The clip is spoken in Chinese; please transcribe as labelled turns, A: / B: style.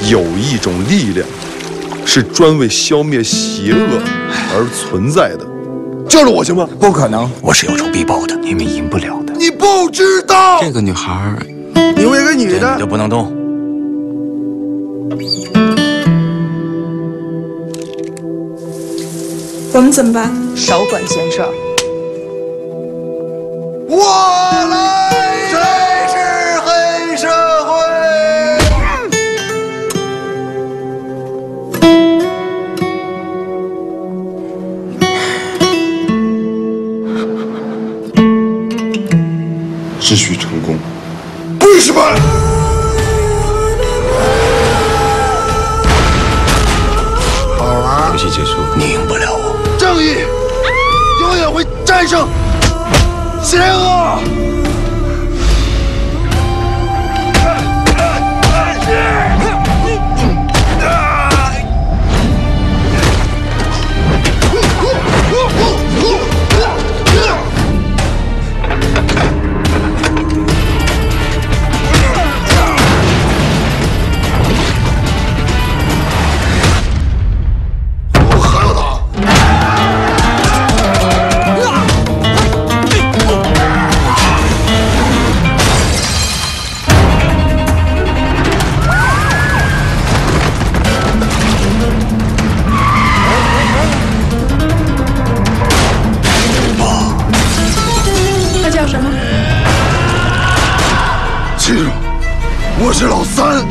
A: 有一种力量，是专为消灭邪恶而存在的。救了我行吗？
B: 不可能，我是有仇必报的，你们赢不了的。
A: 你不知道，
B: 这个女孩，
A: 你为个女的
B: 就不能动。
C: 我们怎么办？
D: 少管闲事儿。
A: 我来，谁是黑社会？只许成功，不许失败。好玩。
B: 游戏结束，你赢不了我。
A: 正义永远会战胜邪恶。我还要打。
C: 他叫什么？
A: 记住，我是老三。